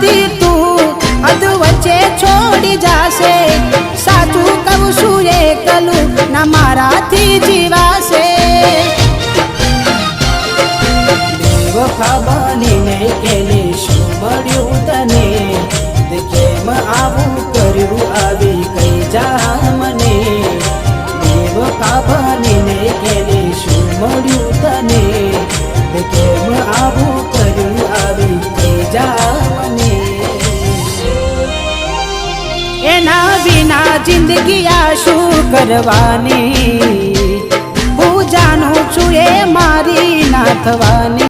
નથી તું અધ વચ્ચે છોડી જાશે સાચું કહું છું એકલું ના મારાથી જીવાશે બેવફા બનીને કેને શું મળ્યું તને તે કેમ આવું કર્યું આવી કઈ જા મને બેવફા બનીને કેને શું મળ્યું તને તે કેમ આવું કર્યું આવી કઈ જા મને એના વિના જિંદગી આ શું કરવાની હું જાણું છું એ મારી ના થવાની